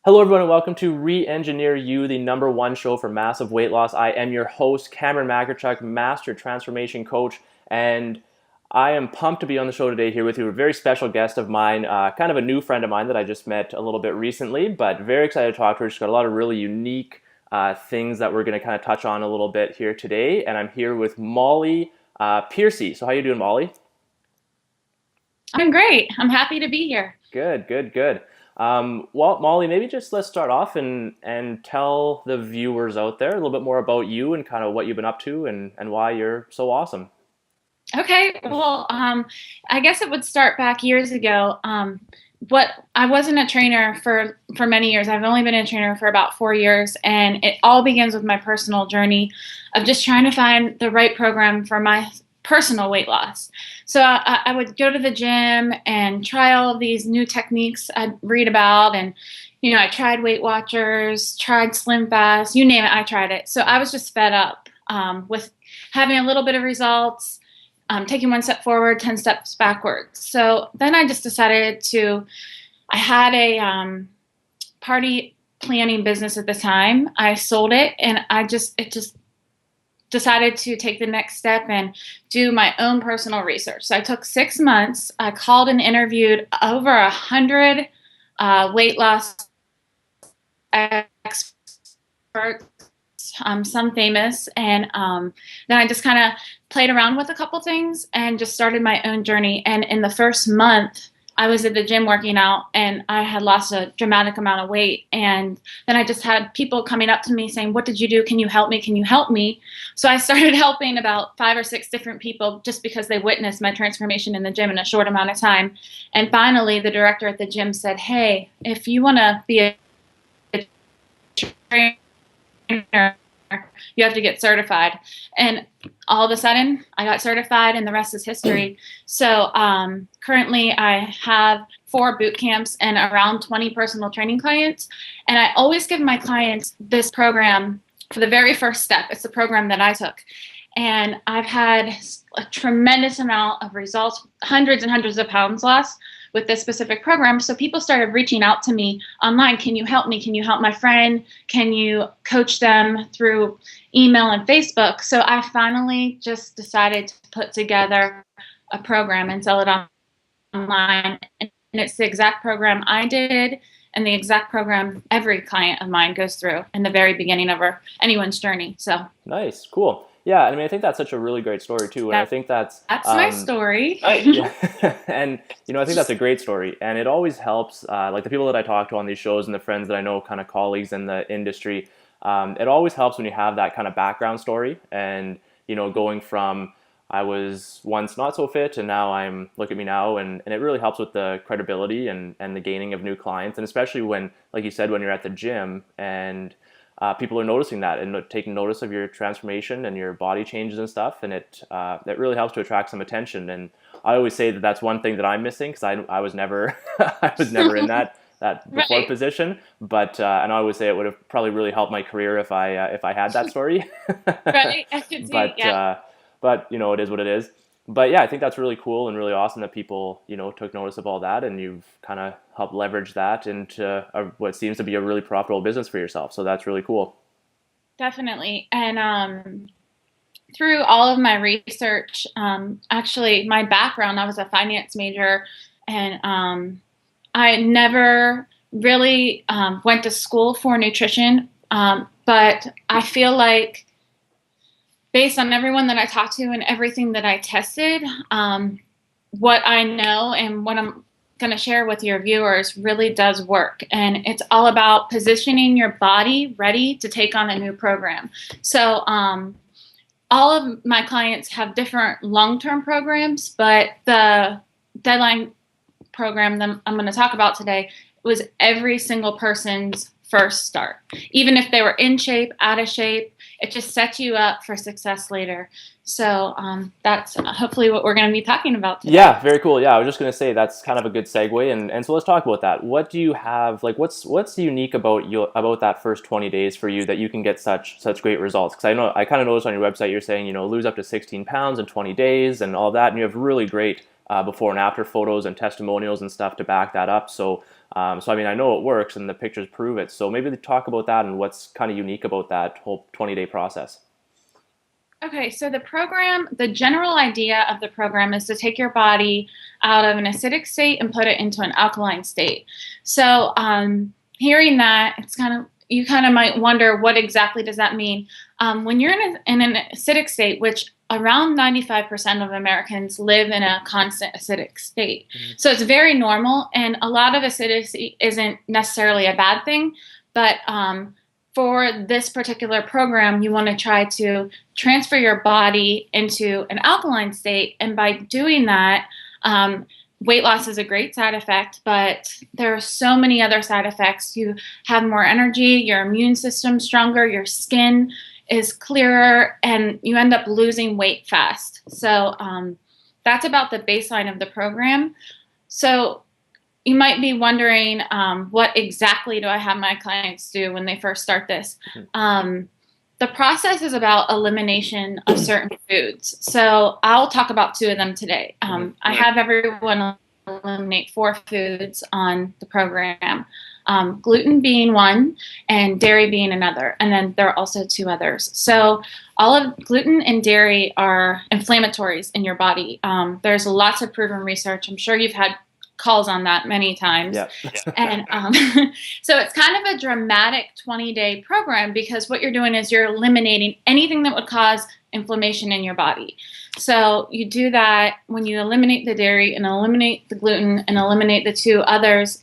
Hello, everyone, and welcome to Re-Engineer You, the number one show for massive weight loss. I am your host, Cameron Makarchuk, Master Transformation Coach, and I am pumped to be on the show today here with you. A very special guest of mine, kind of a new friend of mine that I just met a little bit recently, but very excited to talk to her. She's got a lot of really unique things that we're going to kind of touch on a little bit here today, and I'm here with Molly Piercy. So how you doing, Molly? I'm great. I'm happy to be here. Good, good, good. Well, Molly, maybe just let's start off and tell the viewers out there a little bit more about you and kind of what you've been up to and why you're so awesome. Okay. Well, I guess it would start back years ago. What I wasn't a trainer for many years. I've only been a trainer for about 4 years, and it all begins with my personal journey of just trying to find the right program for my personal weight loss. So I would go to the gym and try all of these new techniques I'd read about, and I tried Weight Watchers, tried Slim Fast, you name it, I tried it. So I was just fed up with having a little bit of results, taking one step forward, 10 steps backwards. So then I just decided I had a party planning business at the time. I sold it, and it just decided to take the next step and do my own personal research. So I took 6 months. I called and interviewed over 100 weight loss experts, some famous, and then I just kind of played around with a couple things and just started my own journey. And in the first month, I was at the gym working out, and I had lost a dramatic amount of weight. And then I just had people coming up to me saying, "What did you do? Can you help me? Can you help me?" So I started helping about 5 or 6 different people just because they witnessed my transformation in the gym in a short amount of time. And finally, the director at the gym said, "Hey, if you want to be a trainer, you have to get certified." And all of a sudden, I got certified, and the rest is history. So currently, I have 4 boot camps and around 20 personal training clients. And I always give my clients this program for the very first step. It's the program that I took. And I've had a tremendous amount of results, hundreds and hundreds of pounds lost with this specific program. So people started reaching out to me online. "Can you help me? Can you help my friend? Can you coach them through email and Facebook?" So I finally just decided to put together a program and sell it online. And it's the exact program I did, and the exact program every client of mine goes through in the very beginning of anyone's journey. So Nice, cool. Yeah, I mean, I think that's such a really great story too, and I that, think that's that's my story. yeah, and I think that's a great story, and it always helps. Like the people that I talk to on these shows and the friends that I know, kind of colleagues in the industry, it always helps when you have that kind of background story, and going from I was once not so fit and now look at me now, and it really helps with the credibility and the gaining of new clients, and especially when, like you said, when you're at the gym and people are noticing that and taking notice of your transformation and your body changes and stuff, and it really helps to attract some attention. And I always say that that's one thing that I'm missing, because I was never I was never in that before Right. position. But and I always say it would have probably really helped my career if I had that story. Right. I could see. but Yeah. uh, but it is what it is. But yeah, I think that's really cool and really awesome that people took notice of all that, and you've kind of helped leverage that into what seems to be a really profitable business for yourself. So that's really cool. Definitely. And through all of my research, actually, my background, I was a finance major, and I never really went to school for nutrition. But I feel like, based on everyone that I talked to and everything that I tested, what I know and what I'm going to share with your viewers really does work. And it's all about positioning your body ready to take on a new program. So all of my clients have different long-term programs, but the deadline program that I'm going to talk about today was every single person's first start. Even if they were in shape, out of shape, it just sets you up for success later. So that's hopefully what we're going to be talking about today. Yeah, very cool. Yeah, I was just going to say that's kind of a good segue, and so let's talk about that. What do you have, like, what's unique about that first 20 days for you that you can get such great results? Because I kind of noticed on your website you're saying lose up to 16 pounds in 20 days and all that, and you have really great before and after photos and testimonials and stuff to back that up. So I mean, I know it works and the pictures prove it. So maybe talk about that and what's kind of unique about that whole 20-day process. Okay, so the general idea of the program is to take your body out of an acidic state and put it into an alkaline state. So, hearing that, you kind of might wonder what exactly does that mean. When you're in an acidic state, which around 95% of Americans live in a constant acidic state. So it's very normal, and a lot of acidity isn't necessarily a bad thing, but for this particular program, you want to try to transfer your body into an alkaline state. And by doing that, weight loss is a great side effect, but there are so many other side effects. You have more energy, your immune system's stronger, your skin is clearer, and you end up losing weight fast. So that's about the baseline of the program. So you might be wondering, what exactly do I have my clients do when they first start this? The process is about elimination of certain foods. So I'll talk about two of them today. I have everyone eliminate 4 foods on the program, gluten being one and dairy being another. And then there are also 2 others. So all of gluten and dairy are inflammatories in your body. There's lots of proven research. I'm sure you've had calls on that many times. Yeah. And so it's kind of a dramatic 20-day program because what you're doing is you're eliminating anything that would cause inflammation in your body. So you do that when you eliminate the dairy and eliminate the gluten and eliminate the 2 others.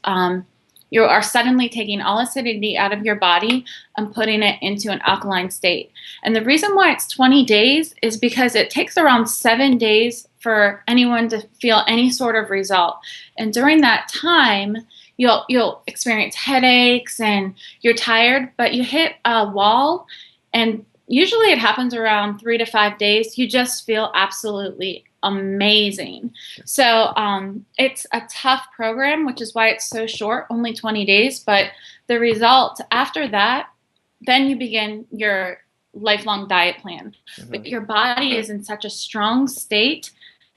You are suddenly taking all acidity out of your body and putting it into an alkaline state. And the reason why it's 20 days is because it takes around 7 days for anyone to feel any sort of result. And during that time, you'll experience headaches and you're tired, but you hit a wall, and usually it happens around 3 to 5 days. You just feel absolutely amazing. So it's a tough program, which is why it's so short, only 20 days. But the result after that, then you begin your lifelong diet plan. But your body is in such a strong state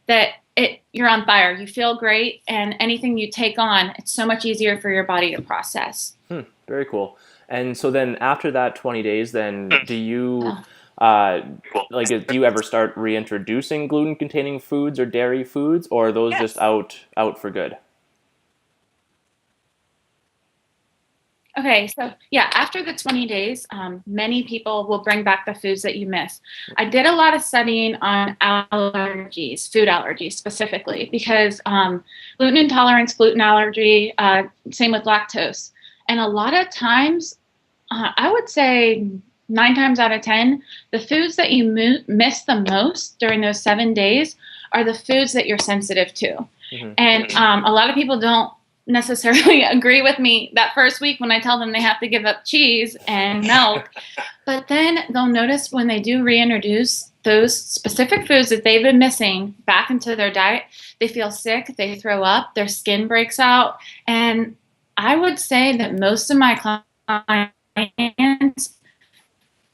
that you're on fire. You feel great, and anything you take on, it's so much easier for your body to process. Very cool. And so then after that 20 days, then do you do you ever start reintroducing gluten-containing foods or dairy foods, or are those just out for good? Okay, so yeah, after the 20 days, many people will bring back the foods that you miss. I did a lot of studying on allergies, food allergies specifically, because gluten intolerance, gluten allergy, same with lactose. And a lot of times, I would say 9 times out of 10, the foods that you miss the most during those 7 days are the foods that you're sensitive to. And a lot of people don't necessarily agree with me that first week when I tell them they have to give up cheese and milk. But then they'll notice when they do reintroduce those specific foods that they've been missing back into their diet, they feel sick, they throw up, their skin breaks out. And I would say that most of my clients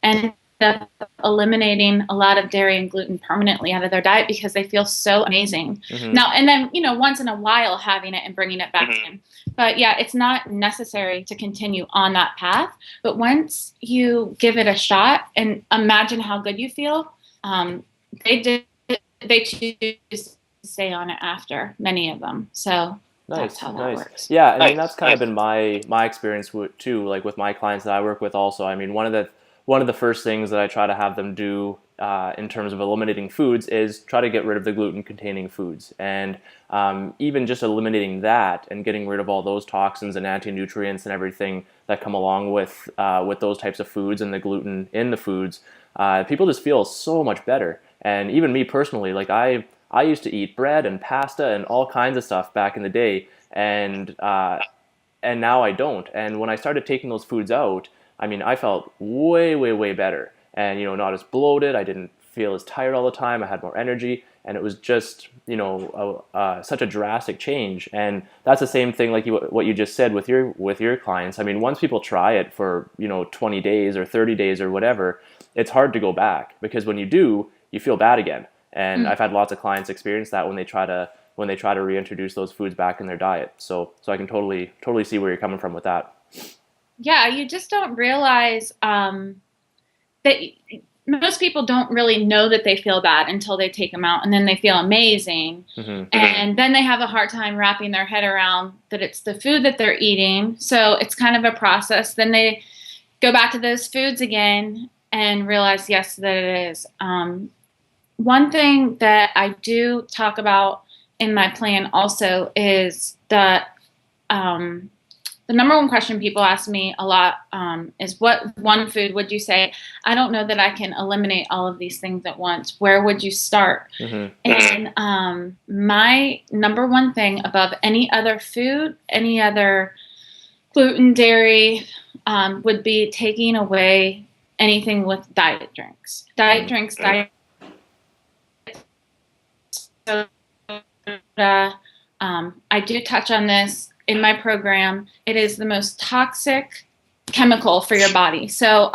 end up eliminating a lot of dairy and gluten permanently out of their diet because they feel so amazing. Now, and then, once in a while having it and bringing it back in. But yeah, it's not necessary to continue on that path. But once you give it a shot and imagine how good you feel, they choose to stay on it after, many of them. So that's how that works. Yeah, I mean, that's kind of been my experience too, like with my clients that I work with also. I mean, one of the first things that I try to have them do in terms of eliminating foods is try to get rid of the gluten-containing foods. And even just eliminating that and getting rid of all those toxins and anti-nutrients and everything that come along with those types of foods and the gluten in the foods, people just feel so much better. And even me personally, like I used to eat bread and pasta and all kinds of stuff back in the day, and now I don't. And when I started taking those foods out, I mean, I felt way, way, way better, and not as bloated. I didn't feel as tired all the time. I had more energy, and it was just such a drastic change. And that's the same thing like what you just said with your clients. I mean, once people try it for 20 days or 30 days or whatever, it's hard to go back, because when you do, you feel bad again. And I've had lots of clients experience that when when they try to reintroduce those foods back in their diet. So I can totally see where you're coming from with that. Yeah, you just don't realize that most people don't really know that they feel bad until they take them out, and then they feel amazing. Hmm. And then they have a hard time wrapping their head around that it's the food that they're eating. So it's kind of a process. Then they go back to those foods again and realize, yes, that it is. One thing that I do talk about in my plan also is that the number one question people ask me a lot is, what one food would you say? I don't know that I can eliminate all of these things at once. Where would you start? Hmm. And my number one thing above any other food, any other gluten, dairy, would be taking away anything with diet drinks. Diet drinks, diet soda. I do touch on this in my program. It is the most toxic chemical for your body. So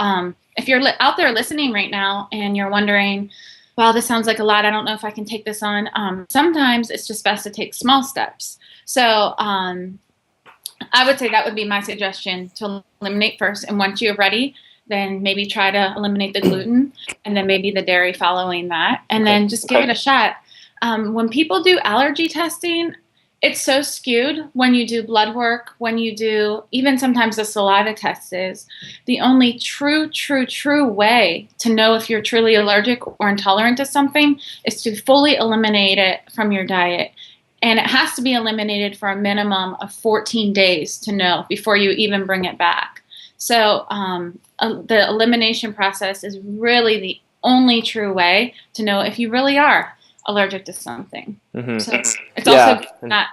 if you're out there listening right now and you're wondering, wow, this sounds like a lot, I don't know if I can take this on. Sometimes it's just best to take small steps. So I would say that would be my suggestion, to eliminate first. And once you're ready, then maybe try to eliminate the gluten, and then maybe the dairy following that. And then just give it a shot. When people do allergy testing, it's so skewed. When you do blood work, when you do even sometimes the saliva test, is the only true way to know if you're truly allergic or intolerant to something is to fully eliminate it from your diet. And it has to be eliminated for a minimum of 14 days to know before you even bring it back. So the elimination process is really the only true way to know if you really are allergic to something. Hmm. So it's also not.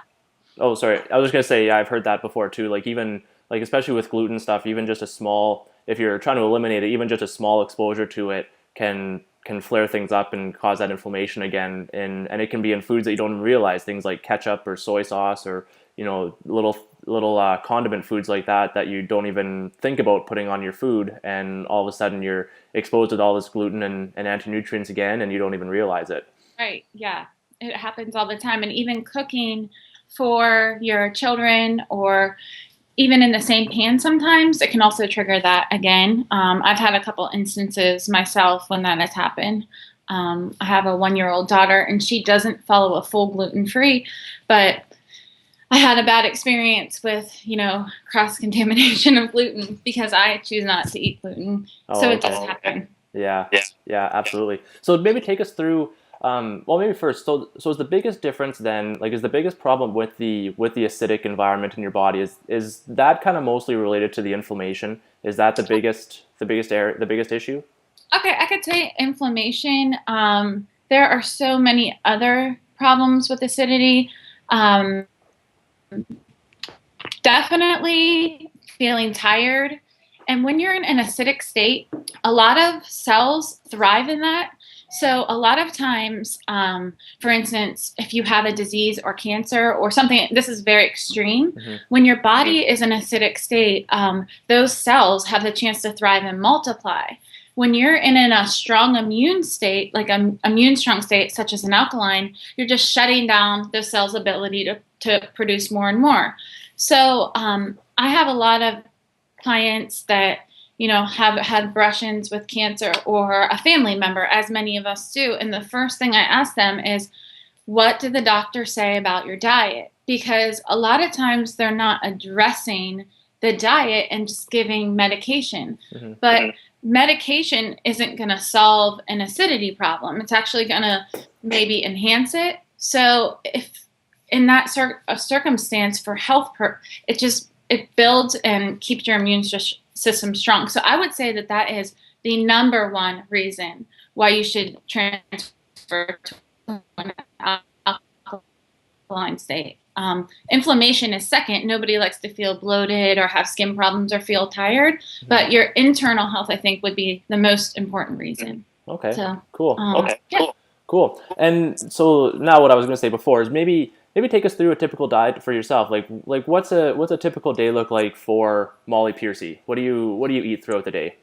Oh, sorry. I was just gonna say, yeah, I've heard that before too. Like even like especially with gluten stuff, even just a small, if you're trying to eliminate it, even just a small exposure to it can flare things up and cause that inflammation again. And it can be in foods that you don't even realize, things like ketchup or soy sauce, or little condiment foods like that you don't even think about putting on your food, and all of a sudden you're exposed to all this gluten and anti-nutrients again, and you don't even realize it. Right. Yeah. It happens all the time. And even cooking for your children, or even in the same pan sometimes, it can also trigger that again. I've had a couple instances myself when that has happened. I have a 1-year-old daughter, and she doesn't follow a full gluten-free, but I had a bad experience with, cross-contamination of gluten because I choose not to eat gluten. So it does happen. Yeah, yeah, absolutely. So maybe take us through. Well, maybe first. So is the biggest difference then, like, is the biggest problem with the acidic environment in your body, is that kind of mostly related to the inflammation? Is that the biggest issue? Okay, I could say inflammation. There are so many other problems with acidity. Definitely feeling tired. And when you're in an acidic state, a lot of cells thrive in that. So a lot of times, for instance, if you have a disease or cancer or something, this is very extreme. Mm-hmm. When your body is in an acidic state, those cells have the chance to thrive and multiply. When you're in a strong immune state, like an immune strong state, such as an alkaline, you're just shutting down the cell's ability to produce more and more. So I have a lot of clients that have had brush-ins with cancer, or a family member, as many of us do. And the first thing I ask them is, what did the doctor say about your diet? Because a lot of times they're not addressing the diet and just giving medication. Mm-hmm. But medication isn't going to solve an acidity problem. It's actually going to maybe enhance it. So if in that circumstance for health, it builds and keeps your immune system strong. So I would say that is the number one reason why you should transfer to an alkaline state. Inflammation is second. Nobody likes to feel bloated or have skin problems or feel tired, but your internal health, I think, would be the most important reason. Okay. So, cool. Yeah. Cool. And so now what I was going to say before is maybe take us through a typical diet for yourself. Like what's a typical day look like for Molly Piercy? What do you eat throughout the day?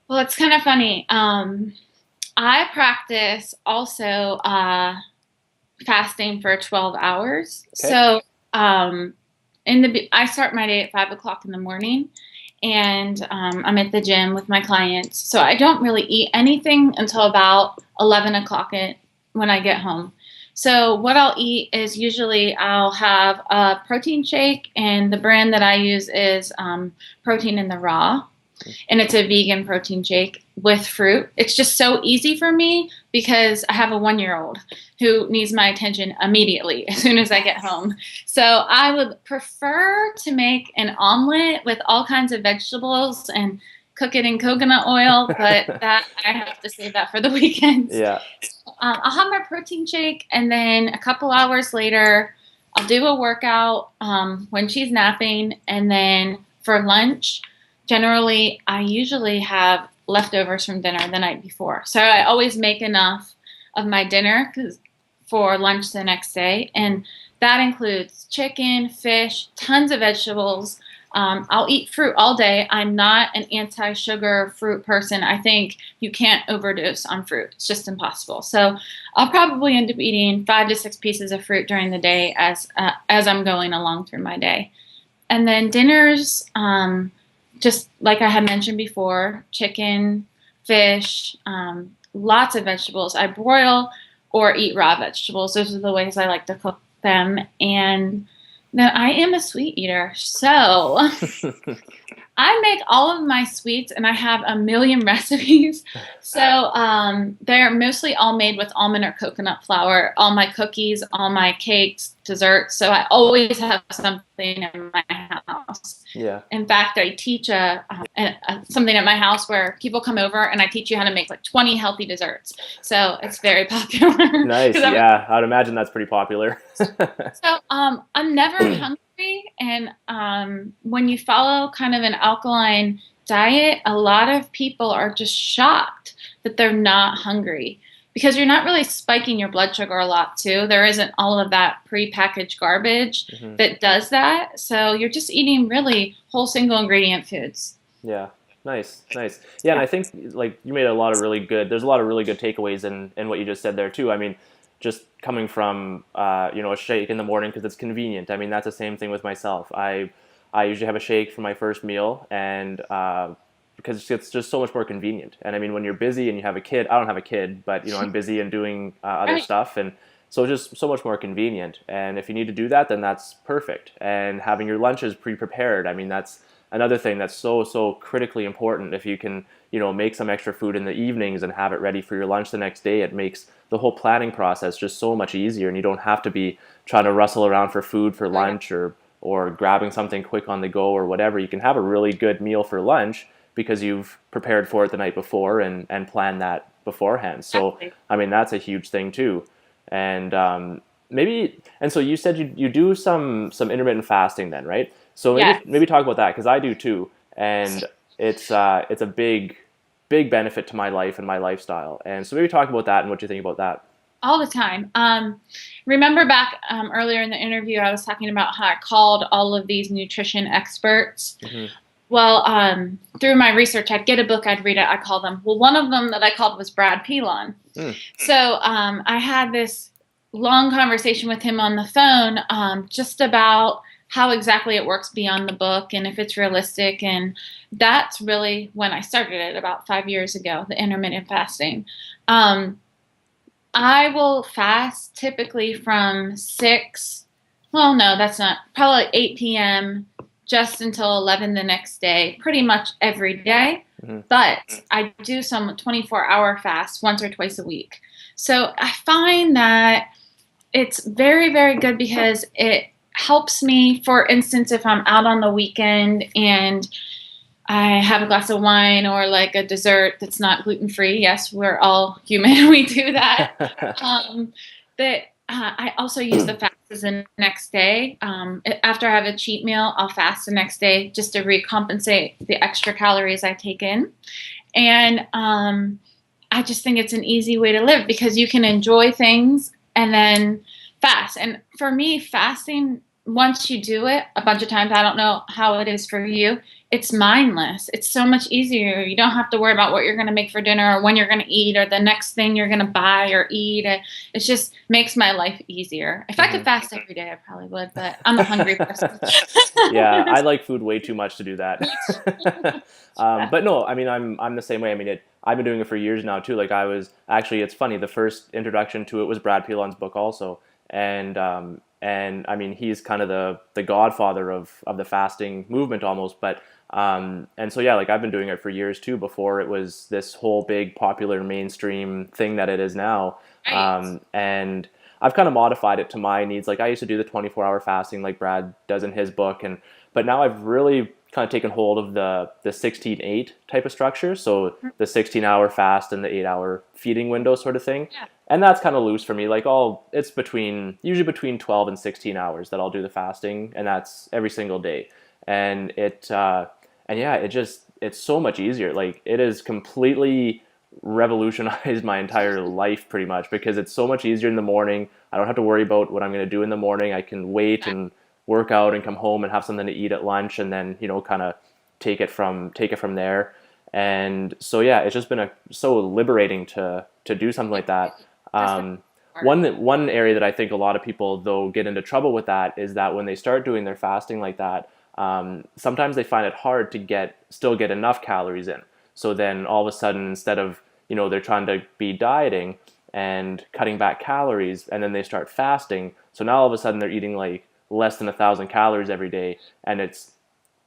Well, it's kind of funny. I practice also fasting for 12 hours. Okay. So I start my day at 5 o'clock in the morning, and I'm at the gym with my clients. So I don't really eat anything until about 11 o'clock when I get home. So what I'll eat is usually I'll have a protein shake, and the brand that I use is Protein in the Raw, and it's a vegan protein shake with fruit. It's just so easy for me because I have a 1 year old who needs my attention immediately as soon as I get home. So I would prefer to make an omelet with all kinds of vegetables and cook it in coconut oil, but that I have to save that for the weekends. Yeah. I'll have my protein shake, and then a couple hours later, I'll do a workout when she's napping, and then for lunch, generally, I usually have leftovers from dinner the night before. So I always make enough of my dinner for lunch the next day. And that includes chicken, fish, tons of vegetables. I'll eat fruit all day. I'm not an anti-sugar fruit person. I think you can't overdose on fruit. It's just impossible. So I'll probably end up eating 5 to 6 pieces of fruit during the day as I'm going along through my day. And then dinners, just like I had mentioned before, chicken, fish, lots of vegetables. I broil or eat raw vegetables. Those are the ways I like to cook them. And then I am a sweet eater. So I make all of my sweets, and I have a million recipes. So they're mostly all made with almond or coconut flour. All my cookies, all my cakes, desserts. So I always have something in my house. Yeah. In fact, I teach something at my house where people come over, and I teach you how to make like 20 healthy desserts. So it's very popular. Nice. Yeah. I'd imagine that's pretty popular. So I'm never hungry, and when you follow kind of an alkaline diet, a lot of people are just shocked that they're not hungry because you're not really spiking your blood sugar a lot too. There isn't all of that prepackaged garbage that does that. So you're just eating really whole single ingredient foods. Yeah. Nice. Nice. Yeah. And I think like you made a lot of really good, there's a lot of really good takeaways in what you just said there too. I mean, just coming from, a shake in the morning because it's convenient. I mean, that's the same thing with myself. I usually have a shake for my first meal, and because it's just so much more convenient. And I mean, when you're busy and you have a kid, I don't have a kid, but I'm busy and doing other Right. stuff, and so it's just so much more convenient. And if you need to do that, then that's perfect. And having your lunches pre-prepared, I mean, that's another thing that's so critically important. If you can, make some extra food in the evenings and have it ready for your lunch the next day, it makes the whole planning process just so much easier, and you don't have to be trying to rustle around for food for Right. lunch or grabbing something quick on the go or whatever. You can have a really good meal for lunch because you've prepared for it the night before and planned that beforehand. So, Exactly. I mean, that's a huge thing too. And so you said you do some intermittent fasting then, right? So maybe Yes. maybe talk about that because I do too, and it's a big benefit to my life and my lifestyle. And so maybe talk about that and what you think about that. All the time. Remember back earlier in the interview, I was talking about how I called all of these nutrition experts. Hmm. Well, through my research, I'd get a book, I'd read it, I call them. Well, one of them that I called was Brad Pilon. Mm. So I had this long conversation with him on the phone just about how exactly it works beyond the book and if it's realistic. And that's really when I started it about 5 years ago, the intermittent fasting. I will fast typically from 6, well, no, that's not, probably 8 p.m. just until 11 the next day, pretty much every day. Hmm. But I do some 24-hour fasts once or twice a week. So I find that it's very, very good because it helps me, for instance, if I'm out on the weekend and I have a glass of wine or like a dessert that's not gluten-free. Yes, we're all human. We do that. But I also use the fast as the next day. After I have a cheat meal, I'll fast the next day just to recompensate the extra calories I take in. And I just think it's an easy way to live because you can enjoy things and then fast. And for me, fasting once you do it a bunch of times, I don't know how it is for you. It's mindless. It's so much easier. You don't have to worry about what you're going to make for dinner or when you're going to eat or the next thing you're going to buy or eat. It just makes my life easier. If I could fast every day, I probably would, but I'm a hungry person. Yeah, I like food way too much to do that. But no, I mean, I'm the same way. I mean, I've been doing it for years now too. Like I was actually, it's funny. The first introduction to it was Brad Pilon's book also, and I mean, he's kind of the godfather of the fasting movement almost. But and so yeah, like I've been doing it for years too. Before it was this whole big popular mainstream thing that it is now, Right. and I've kind of modified it to my needs. Like I used to do the 24-hour fasting like Brad does in his book, but now I've really kind of taken hold of the 16-8 type of structure. So the 16-hour fast and the 8-hour feeding window sort of thing. Yeah. And that's kind of loose for me. Like it's usually between 12 and 16 hours that I'll do the fasting, and that's every single day. And and yeah, it's so much easier. Like it has completely revolutionized my entire life pretty much because it's so much easier in the morning. I don't have to worry about what I'm going to do in the morning. I can wait and work out and come home and have something to eat at lunch, and then kind of take it from there. And so yeah, it's just been so liberating to do something like that. That's the Um, part. one area that I think a lot of people though get into trouble with that is that when they start doing their fasting like that, sometimes they find it hard to still get enough calories in. So then all of a sudden, instead of they're trying to be dieting and cutting back calories, and then they start fasting. So now all of a sudden they're eating like less than 1,000 calories every day, and it's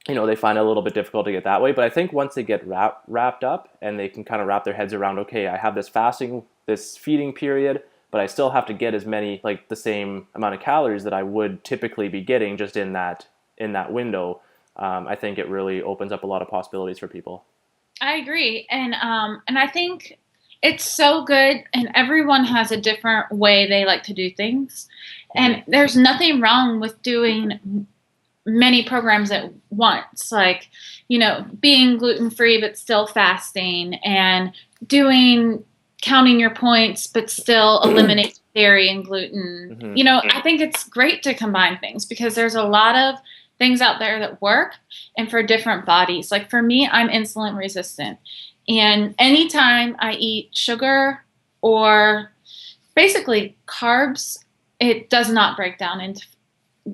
they find it a little bit difficult to get that way. But I think once they get wrapped up and they can kind of wrap their heads around, okay, I have this fasting, this feeding period, but I still have to get as many, like the same amount of calories that I would typically be getting just in that window. I think it really opens up a lot of possibilities for people. I agree, and I think it's so good. And everyone has a different way they like to do things, Hmm. and there's nothing wrong with doing many programs at once, like being gluten free but still fasting, and doing counting your points but still eliminate dairy and gluten. Hmm. I think it's great to combine things because there's a lot of things out there that work and for different bodies. Like for me, I'm insulin resistant. And anytime I eat sugar or basically carbs, it does not break down into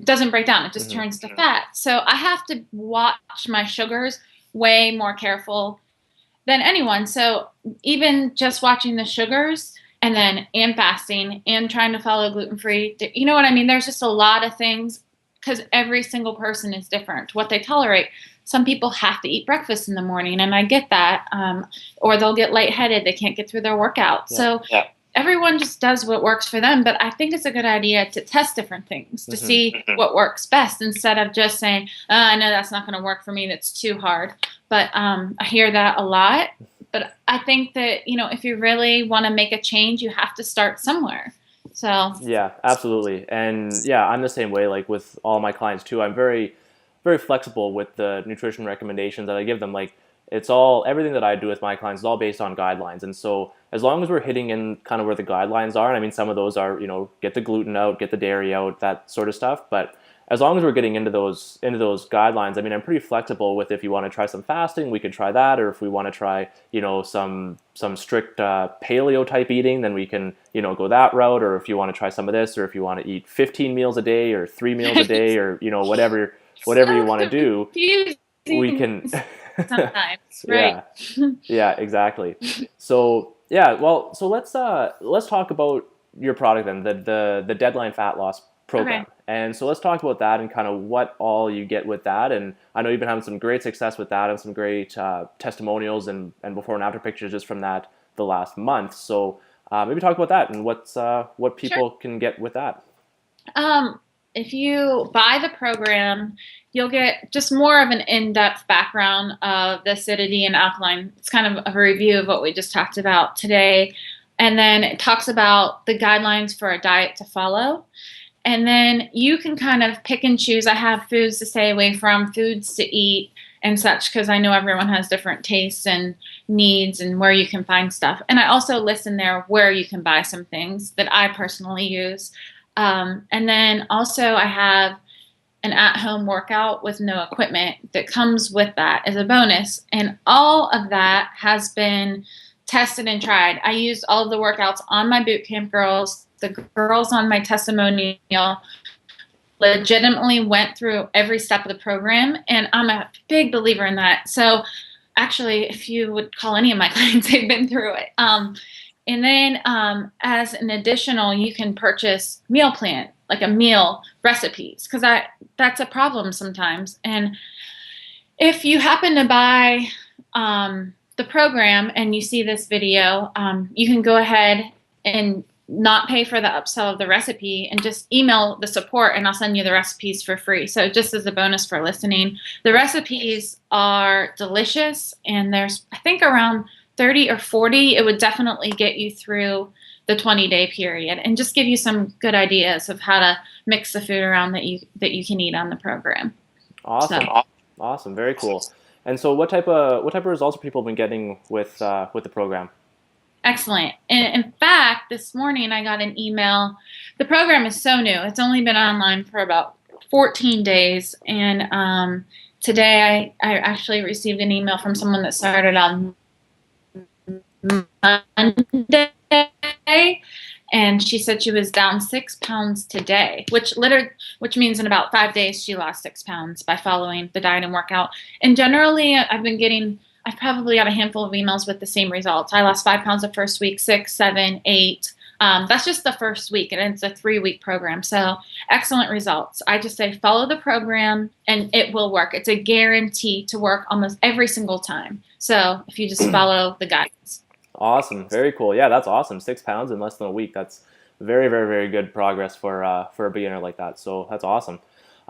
doesn't break down. It just Hmm. turns to fat. So I have to watch my sugars way more careful than anyone. So even just watching the sugars and fasting and trying to follow gluten free, you know what I mean? There's just a lot of things because every single person is different. What they tolerate. Some people have to eat breakfast in the morning, and I get that. Or they'll get lightheaded; they can't get through their workout. Yeah. So everyone just does what works for them. But I think it's a good idea to test different things to Hmm. see what works best instead of just saying, I know that's not going to work for me. That's too hard. But I hear that a lot. But I think that, if you really want to make a change, you have to start somewhere. So, Yeah, absolutely. And yeah, I'm the same way. Like with all my clients too, I'm very, very flexible with the nutrition recommendations that I give them. Like everything that I do with my clients is all based on guidelines. And so as long as we're hitting in kind of where the guidelines are, and I mean, some of those are, get the gluten out, get the dairy out, that sort of stuff. But as long as we're getting into those guidelines, I mean, I'm pretty flexible with if you want to try some fasting, we could try that, or if we want to try, some strict paleo type eating, then we can, go that route. Or if you want to try some of this, or if you want to eat 15 meals a day or 3 meals a day, or whatever you so want to do, we confusing can. sometimes, right? Yeah, yeah, exactly. So yeah, well, so let's talk about your product then, the Deadline Fat Loss Okay. program. And so let's talk about that and kind of what all you get with that. And I know you've been having some great success with that and some great testimonials and before and after pictures just from that the last month. So maybe talk about that and what Sure. people can get with that. Um, if you buy the program, you'll get just more of an in-depth background of the acidity and alkaline. It's kind of a review of what we just talked about today. And then it talks about the guidelines for a diet to follow. And then you can kind of pick and choose. I have foods to stay away from, foods to eat, and such, because I know everyone has different tastes and needs and where you can find stuff. And I also list in there where you can buy some things that I personally use. And then also I have an at-home workout with no equipment that comes with that as a bonus. And all of that has been tested and tried. I used all of the workouts on my boot camp girls. The girls on my testimonial legitimately went through every step of the program, and I'm a big believer in that. So actually, if you would call any of my clients, they've been through it. And then as an additional, you can purchase meal plan, like a meal recipes, because that's a problem sometimes. And if you happen to buy the program and you see this video, you can go ahead and not pay for the upsell of the recipe and just email the support and I'll send you the recipes for free. So just as a bonus for listening, the recipes are delicious and there's, I think, around 30 or 40. It would definitely get you through the 20-day period and just give you some good ideas of how to mix the food around that you can eat on the program. Awesome. So. Awesome. Very cool. And so what type of results have people been getting with the program? Excellent. And in fact, this morning I got an email. The program is so new. It's only been online for about 14 days. And today I actually received an email from someone that started on Monday. And she said she was down 6 pounds today, which means in about 5 days she lost 6 pounds by following the diet and workout. And generally, I've probably got a handful of emails with the same results. I lost 5 pounds the first week, 6, 7, 8. That's just the first week, and it's a 3-week program. So excellent results. I just say follow the program, and it will work. It's a guarantee to work almost every single time. So if you just follow the guidance. Awesome. Very cool. Yeah, that's awesome. 6 pounds in less than a week. That's very, very, very good progress for a beginner like that. So that's awesome.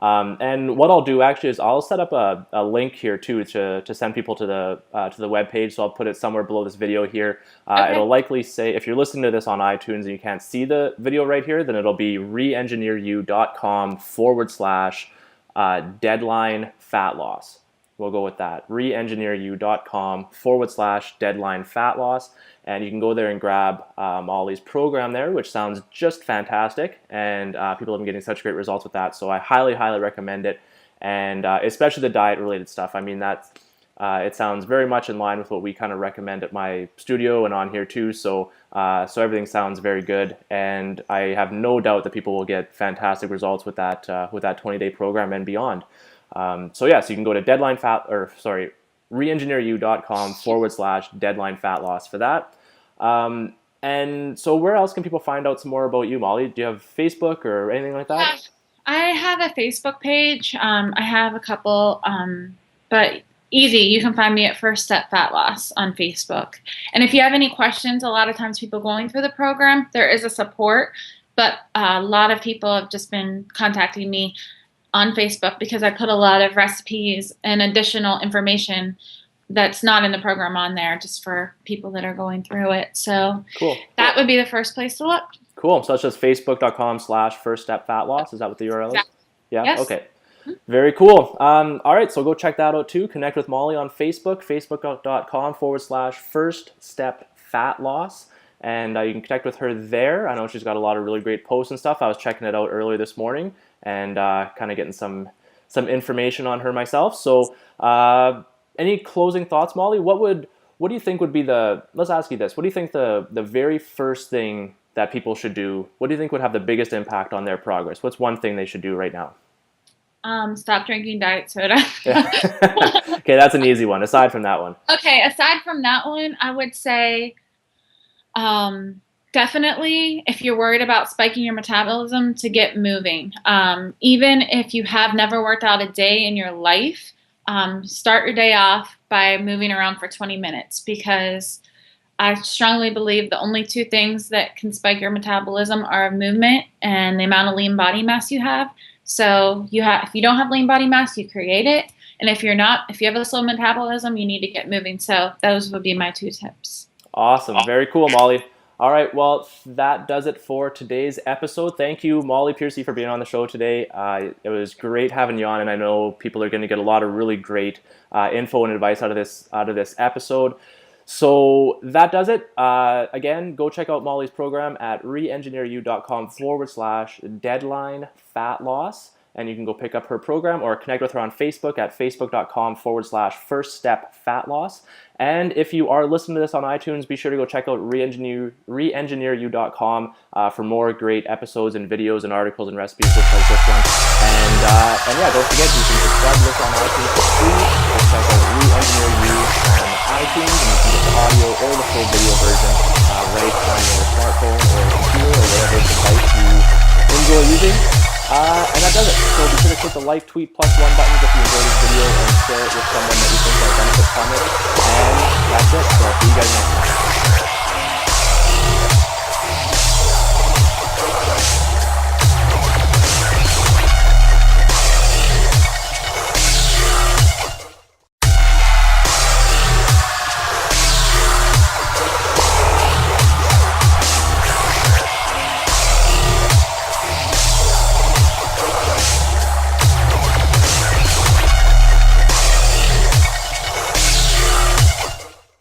And what I'll do actually is I'll set up a link here too to send people to the web page. So I'll put it somewhere below this video here. Okay. It'll likely say, if you're listening to this on iTunes and you can't see the video right here, then it'll be reengineeryou.com/deadline fat loss. We'll go with that. reengineeryou.com/deadline fat loss. And you can go there and grab Molly's program there, which sounds just fantastic. And people have been getting such great results with that. So I highly, highly recommend it. And especially the diet related stuff. I mean, it sounds very much in line with what we kind of recommend at my studio and on here too. So everything sounds very good. And I have no doubt that people will get fantastic results with that 20-day program and beyond. So you can go to reengineeryou.com/deadline fat loss for that. And so where else can people find out some more about you, Molly? Do you have Facebook or anything like that? Yeah, I have a Facebook page. I have a couple, but easy. You can find me at First Step Fat Loss on Facebook. And if you have any questions, a lot of times people going through the program, there is a support, but a lot of people have just been contacting me on Facebook because I put a lot of recipes and additional information that's not in the program on there just for people that are going through it. So cool. That would be the first place to look. Cool. So it's just facebook.com/firststepfatloss. Is that what the URL is? Yeah. Yes. Okay. Very cool. All right. So go check that out too. Connect with Molly on Facebook, facebook.com/firststepfatloss. And you can connect with her there. I know she's got a lot of really great posts and stuff. I was checking it out earlier this morning and kind of getting some information on her myself. So any closing thoughts, Molly? What do you think would be let's ask you this. What do you think the very first thing that people should do? What do you think would have the biggest impact on their progress? What's one thing they should do right now? Stop drinking diet soda. Okay, that's an easy one. Aside from that one. Okay, aside from that one, I would say definitely if you're worried about spiking your metabolism, to get moving. Even if you have never worked out a day in your life, start your day off by moving around for 20 minutes because I strongly believe the only 2 things that can spike your metabolism are movement and the amount of lean body mass you have. So if you don't have lean body mass, you create it. And if you have a slow metabolism, you need to get moving. So those would be my 2 tips. Awesome. Very cool, Molly. All right. Well, that does it for today's episode. Thank you, Molly Piercy, for being on the show today. It was great having you on, and I know people are going to get a lot of really great info and advice out of this episode. So that does it. Again, go check out Molly's program at reengineeryou.com/deadline fat loss. and you can go pick up her program or connect with her on Facebook at facebook.com/first step fat loss. And if you are listening to this on iTunes, be sure to go check out reengineeryou.com for more great episodes and videos and articles and recipes just like this one. And yeah, don't forget, you can subscribe to this on iTunes for free. Just check out Reengineer You on iTunes, and you can get the audio or the full video version right on your smartphone or computer or whatever device you enjoy using. And that does it. So be sure to click the like, tweet, +1 buttons if you enjoyed this video and share it with someone that you think might benefit from it. And that's it. So I'll see you guys next time.